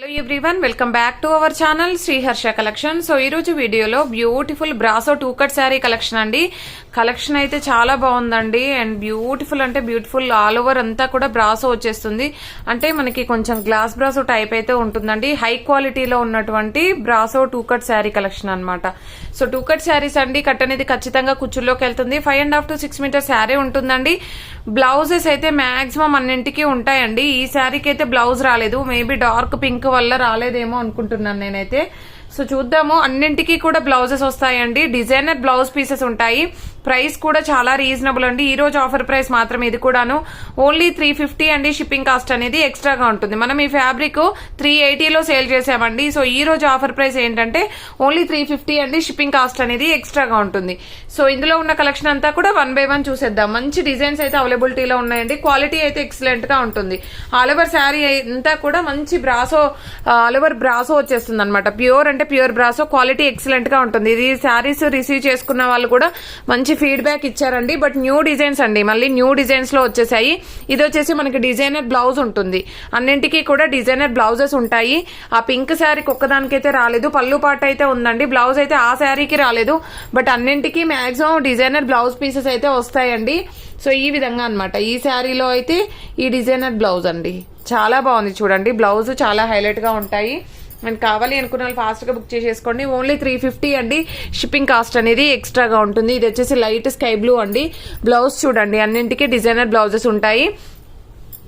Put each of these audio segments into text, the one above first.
Hello everyone, welcome back to our channel Sri Harsha collection. So ఈ రోజు వీడియోలో beautiful brasso 2 cut sari collection అండి. Collection అయితే చాలా బాగుందండి అండ్ బ్యూటిఫుల్ అంటే బ్యూటిఫుల్ ఆల్ ఓవర్ అంతా కూడా బ్రాసో వచ్చేస్తుంది. అంటే మనకి కొంచెం గ్లాస్ బ్రాసో టైప్ అయితే ఉంటుందండి. హై క్వాలిటీలో ఉన్నటువంటి బ్రాసో 2 కట్ శారీ కలెక్షన్ అనమాట. సో 2 కట్ శారీస్ అండి. కట్ అనేది ఖచ్చితంగా కుచ్చుల్లోకి వెళ్తుంది. 5.5 to 6 మీటర్ శారీ ఉంటుందండి. బ్లౌజెస్ అయితే మాక్సిమం అన్నింటికి ఉంటాయండి. ఈ శారీకి అయితే బ్లౌజ్ రాలేదు, మేబీ డార్క్ పింక్ వల్ల రాలేదేమో అనుకుంటున్నాను నేనైతే. సో చూద్దాము. అన్నింటికి కూడా బ్లౌజెస్ వస్తాయండి. డిజైనర్ బ్లౌజ్ పీసెస్ ఉంటాయి. ప్రైస్ కూడా చాలా రీజనబుల్ అండి. ఈ రోజు ఆఫర్ ప్రైస్ మాత్రం ఇది కూడాను ఓన్లీ 350 అండి. షిప్పింగ్ కాస్ట్ అనేది ఎక్స్ట్రాగా ఉంటుంది. మనం ఈ ఫ్యాబ్రిక్ 380లో సేల్ చేసామండి. సో ఈ రోజు ఆఫర్ ప్రైస్ ఏంటంటే ఓన్లీ 350 అండి. షిప్పింగ్ కాస్ట్ అనేది ఎక్స్ట్రాగా ఉంటుంది. సో ఇందులో ఉన్న కలెక్షన్ అంతా కూడా 1 by 1 చూసేద్దాం. మంచి డిజైన్స్ అయితే అవైలబిలిటీలో ఉన్నాయండి. క్వాలిటీ అయితే ఎక్సలెంట్ గా ఉంటుంది. ఆల్ ఓవర్ శారీ అంతా కూడా మంచి బ్రాసో ఆల్ ఓవర్ బ్రాసో వచ్చేస్తుంది అనమాట. ప్యూర్ అంటే ప్యూర్ బ్రాసో, క్వాలిటీ ఎక్సలెంట్ గా ఉంటుంది. ఇది శారీస్ రిసీవ్ చేసుకున్న వాళ్ళు కూడా మంచి ఫీడ్బ్యాక్ ఇచ్చారండి. బట్ న్యూ డిజైన్స్ అండి, మళ్ళీ న్యూ డిజైన్స్ లో వచ్చేసాయి. ఇది వచ్చేసి మనకి డిజైనర్ బ్లౌజ్ ఉంటుంది. అన్నింటికి కూడా డిజైనర్ బ్లౌజెస్ ఉంటాయి. ఆ పింక్ శారీకి ఒక్కదానికైతే రాలేదు, పళ్ళు పాట అయితే ఉందండి. బ్లౌజ్ అయితే ఆ శారీకి రాలేదు, బట్ అన్నింటికి మాక్సిమం డిజైనర్ బ్లౌజ్ పీసెస్ అయితే వస్తాయండి. సో ఈ విధంగా అనమాట. ఈ శారీలో అయితే ఈ డిజైనర్ బ్లౌజ్ అండి చాలా బాగుంది. చూడండి, బ్లౌజ్ చాలా హైలైట్ గా ఉంటాయి. మనకి కావాలి అనుకున్న వాళ్ళు ఫాస్ట్ గా బుక్ చేసేసుకోండి. ఓన్లీ 350 అండి. షిప్పింగ్ కాస్ట్ అనేది ఎక్స్ట్రాగా ఉంటుంది. ఇది వచ్చేసి లైట్ స్కై బ్లూ అండి. బ్లౌజ్ చూడండి, అన్నింటికి డిజైనర్ బ్లౌజెస్ ఉంటాయి.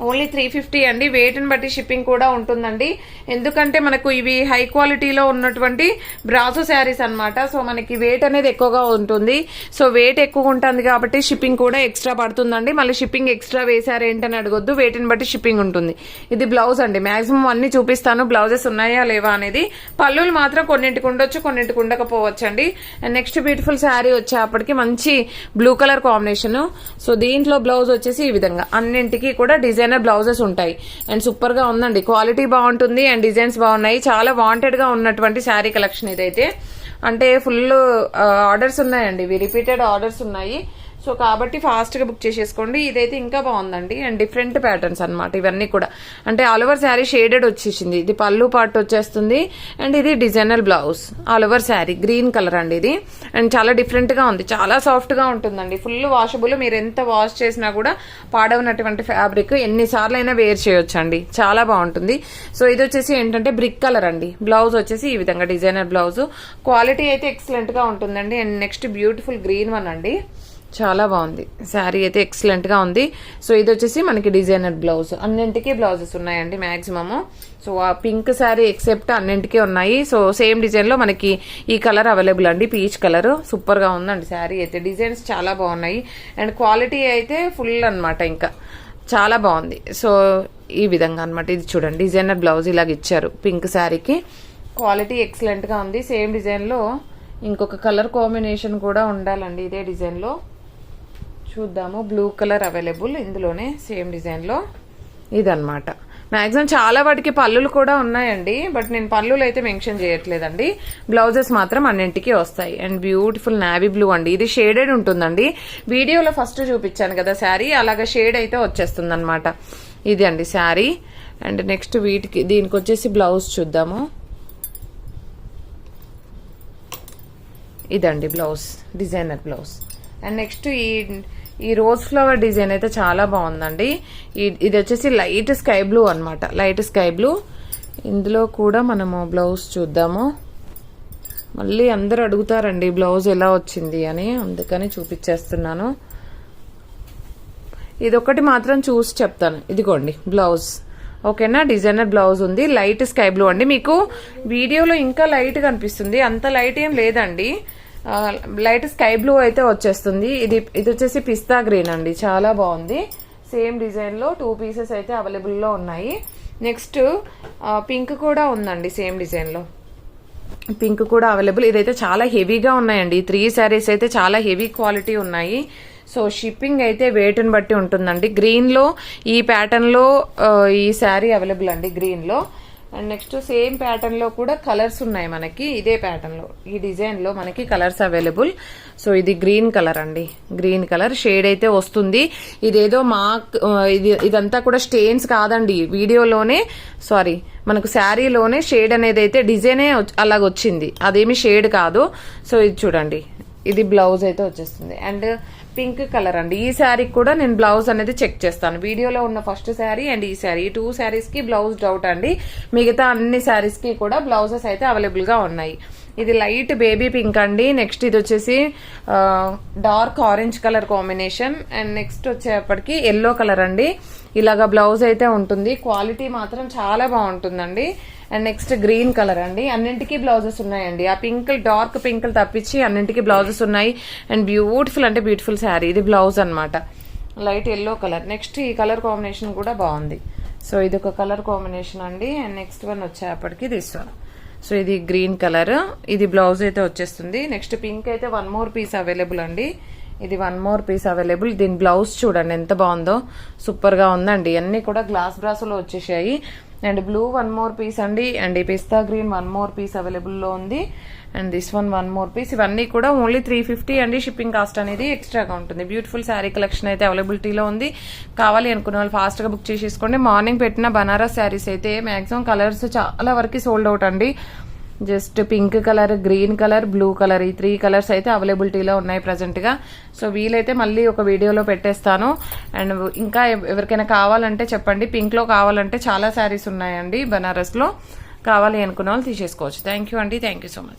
ఓన్లీ 350 అండి. వెయిట్ ని బట్టి షిప్పింగ్ కూడా ఉంటుందండి. ఎందుకంటే మనకు ఇవి హై క్వాలిటీలో ఉన్నటువంటి బ్రాసో శారీస్ అనమాట. సో మనకి వెయిట్ అనేది ఎక్కువగా ఉంటుంది. సో వెయిట్ ఎక్కువ ఉంటుంది కాబట్టి షిప్పింగ్ కూడా ఎక్స్ట్రా పడుతుందండి. మళ్ళీ షిప్పింగ్ ఎక్స్ట్రా వేసారు ఏంటని అడగొద్దు, వెయిట్ ని బట్టి షిప్పింగ్ ఉంటుంది. ఇది బ్లౌజ్ అండి. మాక్సిమం అన్ని చూపిస్తాను, బ్లౌజెస్ ఉన్నాయా లేవా అనేది. పళ్ళులు మాత్రం కొన్నింటికి ఉండొచ్చు, కొన్నింటికి ఉండకపోవచ్చు అండి. అండ్ నెక్స్ట్ బ్యూటిఫుల్ శారీ వచ్చేప్పటికి మంచి బ్లూ కలర్ కాంబినేషన్. సో దీంట్లో బ్లౌజ్ వచ్చేసి ఈ విధంగా అన్నింటికి కూడా డిజైనర్ బ్లౌజెస్ ఉంటాయి. అండ్ సూపర్ గా ఉందండి. క్వాలిటీ బాగుంటుంది అండ్ డిజైన్స్ బాగున్నాయి. చాలా వాంటెడ్ గా ఉన్నటువంటి శారీ కలెక్షన్ ఇదైతే. అంటే ఫుల్ ఆర్డర్స్ ఉన్నాయండి, రిపీటెడ్ ఆర్డర్స్ ఉన్నాయి. సో కాబట్టి ఫాస్ట్ గా బుక్ చేసేసుకోండి. ఇదైతే ఇంకా బాగుందండి. అండ్ డిఫరెంట్ ప్యాటర్న్స్ అనమాట ఇవన్నీ కూడా. అంటే ఆల్ ఓవర్ శారీ షేడెడ్ వచ్చేసింది. ఇది పళ్ళు పార్ట్ వచ్చేస్తుంది అండ్ ఇది designer blouse. All over sari green colour అండి ఇది. అండ్ చాలా డిఫరెంట్ గా ఉంది, చాలా సాఫ్ట్ గా ఉంటుందండి. Full washable. మీరు ఎంత వాష్ చేసినా కూడా పాడవనటువంటి ఫ్యాబ్రిక్ ఎన్నిసార్లు అయినా వేర్ చేయొచ్చు అండి. చాలా బాగుంటుంది. సో ఇది వచ్చేసి ఏంటంటే బ్రిక్ కలర్ అండి. బ్లౌజ్ వచ్చేసి ఈ విధంగా డిజైనర్ బ్లౌజ్. క్వాలిటీ అయితే ఎక్సలెంట్ గా ఉంటుందండి. And next beautiful green one అండి. చాలా బాగుంది. శారీ అయితే ఎక్సలెంట్ గా ఉంది. సో ఇది వచ్చేసి మనకి డిజైనర్ బ్లౌజ్. అన్నింటికీ బ్లౌజెస్ ఉన్నాయండి మాక్సిమము. సో ఆ పింక్ శారీ ఎక్సెప్ట్ అన్నింటికీ ఉన్నాయి. సో సేమ్ డిజైన్ లో మనకి ఈ కలర్ అవైలబుల్ అండి, పీచ్ కలర్. సూపర్ గా ఉందండి శారీ అయితే. డిజైన్స్ చాలా బాగున్నాయి అండ్ క్వాలిటీ అయితే ఫుల్ అనమాట. ఇంకా చాలా బాగుంది. సో ఈ విధంగా అనమాట. ఇది చూడండి, డిజైనర్ బ్లౌజ్ ఇలాగ ఇచ్చారు పింక్ శారీకి. క్వాలిటీ ఎక్సలెంట్ గా ఉంది. సేమ్ డిజైన్ లో ఇంకొక కలర్ కాంబినేషన్ కూడా ఉండాలండి ఇదే డిజైన్ లో. చూద్దాము. బ్లూ కలర్ అవైలబుల్ ఇందులోనే సేమ్ డిజైన్ లో. ఇదన్నమాట. మాక్సిమం చాలా వాటికి పళ్ళులు కూడా ఉన్నాయండి, బట్ నేను పళ్ళులు అయితే మెన్షన్ చేయట్లేదండి. బ్లౌజెస్ మాత్రం అన్నింటికి వస్తాయి. అండ్ బ్యూటిఫుల్ నావీ బ్లూ అండి. ఇది షేడెడ్ ఉంటుందండి. వీడియోలో ఫస్ట్ చూపించాను కదా శారీ, అలాగా షేడ్ అయితే వచ్చేస్తుంది అనమాట. ఇది అండి శారీ. అండ్ నెక్స్ట్ దీనికి వచ్చేసి బ్లౌజ్ చూద్దాము. ఇదండి blouse, designer blouse. And next ఈ రోజ్ ఫ్లవర్ డిజైన్ అయితే చాలా బాగుందండి. ఇది వచ్చేసి లైట్ స్కై బ్లూ అనమాట. Light sky blue. ఇందులో కూడా మనము బ్లౌజ్ చూద్దాము. మళ్ళీ అందరు అడుగుతారండి బ్లౌజ్ ఎలా వచ్చింది అని, అందుకని చూపించేస్తున్నాను. ఇదొకటి మాత్రం చూసి చెప్తాను. ఇదిగోండి బ్లౌజ్. ఓకేనా, డిజైనర్ బ్లౌజ్ ఉంది. లైట్ స్కై బ్లూ అండి. మీకు వీడియోలో ఇంకా లైట్ కనిపిస్తుంది, అంత లైట్ ఏం లేదండి. లైట్ స్కై బ్లూ అయితే వచ్చేస్తుంది. ఇది వచ్చేసి పిస్తా గ్రీన్ అండి. చాలా బాగుంది. సేమ్ డిజైన్ లో 2 పీసెస్ అయితే అవైలబుల్ లో ఉన్నాయి. నెక్స్ట్ పింక్ కూడా ఉందండి. సేమ్ డిజైన్ లో పింక్ కూడా అవైలబుల్. ఇదైతే చాలా హెవీగా ఉన్నాయండి. 3 శారీస్ అయితే చాలా హెవీ క్వాలిటీ ఉన్నాయి. సో షిప్పింగ్ అయితే వెయిట్ ని బట్టి ఉంటుందండి. గ్రీన్ లో ఈ ప్యాటర్న్ లో ఈ శారీ అవైలబుల్ అండి. గ్రీన్ లో అండ్ నెక్స్ట్ సేమ్ ప్యాటర్న్ లో కూడా కలర్స్ ఉన్నాయి మనకి. ఇదే ప్యాటర్న్ లో ఈ డిజైన్ లో మనకి కలర్స్ అవైలబుల్. సో ఇది గ్రీన్ కలర్ అండి, గ్రీన్ కలర్ షేడ్ అయితే వస్తుంది. ఇదేదో ఇదంతా కూడా స్టెయిన్స్ కాదండి, వీడియోలోనే సారీ మనకు శారీలోనే షేడ్ అనేది అయితే డిజైనే అలాగ వచ్చింది, అదేమి షేడ్ కాదు. సో ఇది చూడండి, ఇది బ్లౌజ్ అయితే వచ్చేస్తుంది. అండ్ పింక్ కలర్ అండి. ఈ శారీకి కూడా నేను బ్లౌజ్ అనేది చెక్ చేస్తాను. వీడియోలో ఉన్న ఫస్ట్ శారీ అండ్ ఈ శారీ, ఈ 2 శారీస్ కి బ్లౌజ్ డౌట్ అండి. మిగతా అన్ని శారీస్ కి కూడా బ్లౌజెస్ అయితే అవైలబుల్ గా ఉన్నాయి. ఇది లైట్ బేబీ పింక్ అండి. నెక్స్ట్ ఇది వచ్చేసి dark orange colour combination. And next వచ్చేప్పటికి ఎల్లో కలర్ అండి. ఇలాగా బ్లౌజ్ అయితే ఉంటుంది. క్వాలిటీ మాత్రం చాలా బాగుంటుందండి. అండ్ నెక్స్ట్ గ్రీన్ కలర్ అండి. అన్నింటికీ బ్లౌజెస్ ఉన్నాయండి. ఆ పింక్ డార్క్ పింక్ తప్పించి అన్నింటికీ బ్లౌజెస్ ఉన్నాయి. అండ్ బ్యూటిఫుల్ అంటే బ్యూటిఫుల్ శారీ. ఇది బ్లౌజ్ అన్నమాట, లైట్ ఎల్లో కలర్. నెక్స్ట్ ఈ కలర్ కాంబినేషన్ కూడా బాగుంది. సో ఇది ఒక కలర్ కాంబినేషన్ అండి. అండ్ నెక్స్ట్ వన్ వచ్చేప్పటికి దిస్ వన్. సో ఇది గ్రీన్ కలర్, ఇది బ్లౌజ్ అయితే వచ్చేస్తుంది. నెక్స్ట్ పింక్ అయితే 1 మోర్ పీస్ అవైలబుల్ అండి. ఇది 1 మోర్ పీస్ అవైలబుల్. దీని బ్లౌజ్ చూడండి ఎంత బాగుందో, సూపర్ గా ఉందండి. అన్ని కూడా గ్లాస్ బ్రాసులో వచ్చేసాయి. అండ్ బ్లూ 1 మోర్ పీస్ అండి. అండ్ ఈ పిస్తా గ్రీన్ 1 మోర్ పీస్ అవైలబుల్ లో ఉంది. And this one 1 more piece. ఇవన్నీ కూడా ఓన్లీ 350 అండి. షిప్పింగ్ కాస్ట్ అనేది ఎక్స్ట్రాగా ఉంటుంది. బ్యూటిఫుల్ శారీ కలెక్షన్ అయితే అవైలబిలిటీలో ఉంది. కావాలి అనుకున్న వాళ్ళు ఫాస్ట్ గా బుక్ చేసేసుకోండి. మార్నింగ్ పెట్టిన బనారస్ శారీస్ అయితే మాక్సిమం కలర్స్ చాలా వరకు సోల్డ్ అవుట్ అండి. Just pink colour, green colour, blue colour, ఈ 3 కలర్స్ అయితే అవైలబిలిటీలో ఉన్నాయి ప్రజెంట్ గా. సో వీలైతే మళ్ళీ ఒక వీడియోలో పెట్టేస్తాను. అండ్ ఇంకా ఎవరికైనా కావాలంటే చెప్పండి. పింక్ లో కావాలంటే చాలా శారీస్ ఉన్నాయండి బనారస్ లో. కావాలి అనుకున్న వాళ్ళు తీసేసుకోవచ్చు. థ్యాంక్ యూ అండి, థ్యాంక్ యూ సో మచ్.